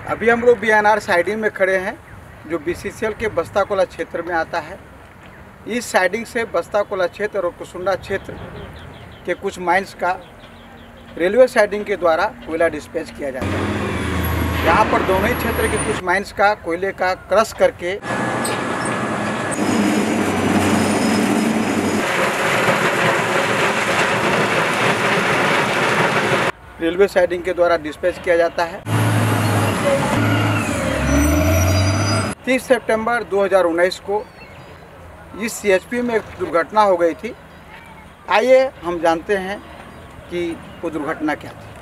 अभी हम लोग बीएनआर साइडिंग में खड़े हैं, जो बीसीसीएल के बस्ताकोला क्षेत्र में आता है। इस साइडिंग से बस्ताकोला क्षेत्र और कुसुंडा क्षेत्र के कुछ माइंस का रेलवे साइडिंग के द्वारा कोयला डिस्पैच किया जाता है। यहाँ पर दोनों ही क्षेत्र के कुछ माइंस का कोयले का क्रश करके रेलवे साइडिंग के द्वारा डिस्पैच किया जाता है। 30 सितंबर 2019 को इस सीएचपी में एक दुर्घटना हो गई थी। आइए हम जानते हैं कि वो दुर्घटना क्या थी।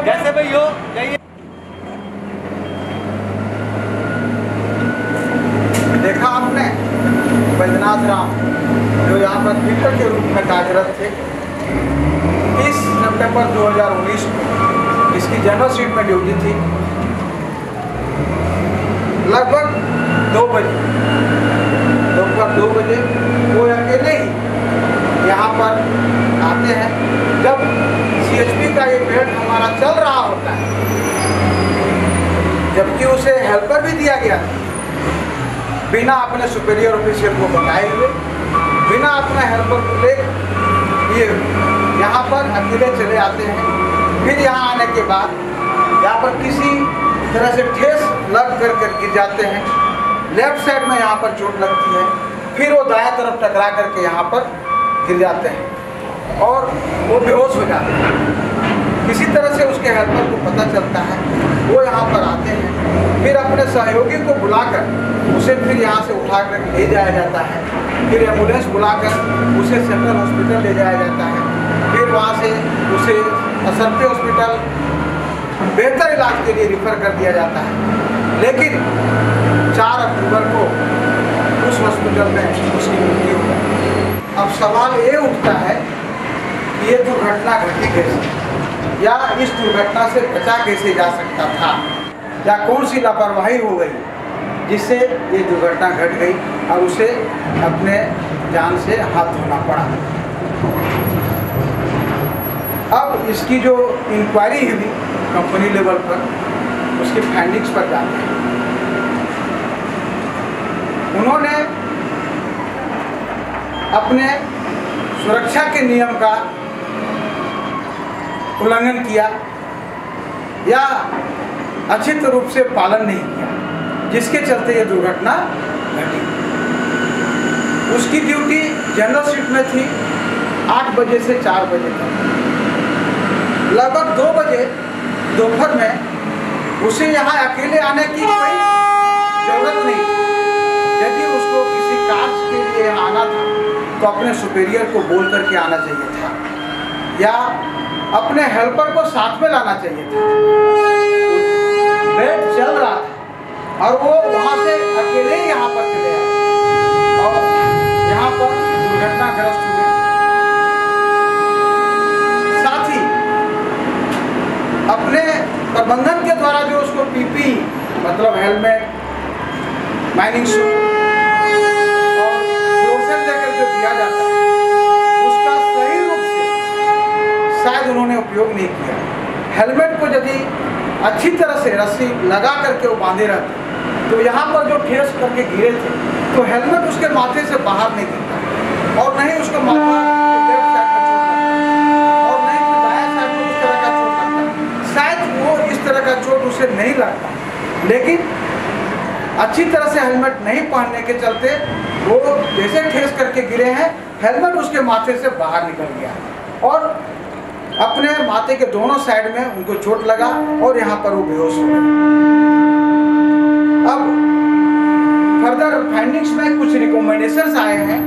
जैसे भाई हो जाइए। देखा आपने बैद्यनाथ राम, जो यहाँ पर टीचर के रूप में कार्यरत थे। 30 सितंबर 2019 को इसकी जनरल सीट में ड्यूटी थी। लगभग 2 बजे, दोपहर 2 बजे वो अकेले ही यहाँ पर आते हैं। जब सीएचपी का ये बेल्ट हमारा चल रहा होता है, जबकि उसे हेल्पर भी दिया गया था, बिना अपने सुपीरियर ऑफिसर को बताए हुए, बिना अपना हेल्पर को ले ये यहाँ पर अकेले चले आते हैं। फिर यहाँ आने के बाद यहाँ पर किसी तरह से ठेस लग कर गिर जाते हैं। लेफ्ट साइड में यहाँ पर चोट लगती है, फिर वो दाएं तरफ टकरा करके यहाँ पर गिर जाते हैं और वो बेहोश हो जाते हैं। किसी तरह से उसके हेल्पर को पता चलता है, वो यहाँ पर आते हैं। फिर अपने सहयोगी को बुलाकर उसे फिर यहाँ से उठा कर ले जाया जाता है। फिर एम्बुलेंस बुलाकर उसे सेंट्रल हॉस्पिटल ले जाया जाता है। फिर वहाँ से उसे असरते हॉस्पिटल बेहतर इलाज के लिए रिफ़र कर दिया जाता है। लेकिन 4 अक्टूबर को उस हॉस्पिटल में उसकी मृत्यु हो गई। अब सवाल ये उठता है कि ये दुर्घटना घटी कैसे, या इस दुर्घटना से बचा कैसे जा सकता था, या कौन सी लापरवाही हो गई जिससे ये दुर्घटना घट गई और उसे अपने जान से हाथ धोना पड़ा। अब इसकी जो इंक्वायरी हुई कंपनी लेवल पर, उसके फाइंडिंग्स पर जाते हैं। उन्होंने अपने सुरक्षा के नियम का उल्लंघन किया या अच्छे रूप से पालन नहीं किया, जिसके चलते ये दुर्घटना घटी। उसकी ड्यूटी जनरल शिफ्ट में थी 8 बजे से 4 बजे तक। लगभग 2 बजे दोपहर में उसे यहाँ अकेले आने की कोई जरूरत नहीं थी। यदि उसको किसी कार्य के लिए आना था तो अपने सुपीरियर को बोल करके आना चाहिए था या अपने हेल्पर को साथ में लाना चाहिए था। बेड चल रहा था और वो वहाँ से अकेले ही यहाँ पर चले आए और यहाँ पर दुर्घटनाग्रस्त हुए। साथ ही अपने प्रबंधन के द्वारा जो उसको पीपी मतलब हेलमेट, माइनिंग सूट और ग्लोव्स लेकर जो दिया जाता है, उसका सही रूप से शायद उन्होंने उपयोग नहीं किया। हेलमेट को यदि अच्छी तरह से रस्सी लगा करके वो बांधे रहते तो यहाँ पर जो ठेस करके गिरे थे तो हेलमेट उसके माथे से बाहर नहीं गिरता और नहीं उसको माथा लेफ्ट साइड में चोट लगता और नहीं दाएं साइड में इस तरह का चोट लगता। शायद वो इस तरह का चोट उसे नहीं लगता, लेकिन अच्छी तरह से हेलमेट नहीं पहनने के चलते वो जैसे ठेस करके गिरे हैं, हेलमेट उसके माथे से बाहर निकल गया और अपने माथे के दोनों साइड में उनको चोट लगा और यहाँ पर वो बेहोश हो गए। अब फर्दर फाइंडिंग्स में कुछ रिकमेंडेशंस आए हैं,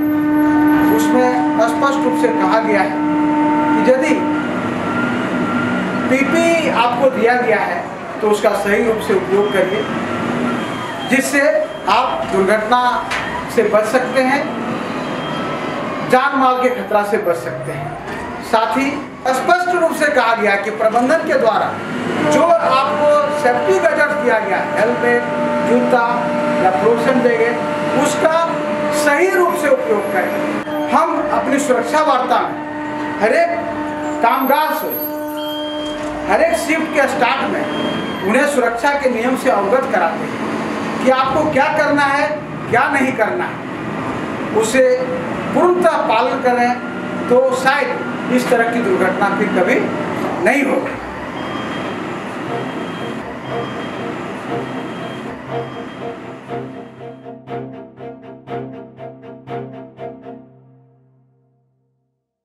उसमें स्पष्ट रूप से कहा गया है कि यदि पीपी आपको दिया गया है तो उसका सही रूप से उपयोग करिए, जिससे आप दुर्घटना से बच सकते हैं, जान माल के खतरा से बच सकते हैं। साथ ही स्पष्ट रूप से कहा गया कि प्रबंधन के द्वारा जो आपको सेफ्टी गजट दिया गया, हेलमेट, जूता या प्रोटेक्शन जैकेट, उसका सही रूप से उपयोग करें। हम अपनी सुरक्षा वार्ता में हर एक कामगार से हर एक शिफ्ट के स्टार्ट में उन्हें सुरक्षा के नियम से अवगत कराते हैं कि आपको क्या करना है, क्या नहीं करना है। उसे पूर्णतः पालन करें तो शायद इस तरह की दुर्घटना फिर कभी नहीं होगी।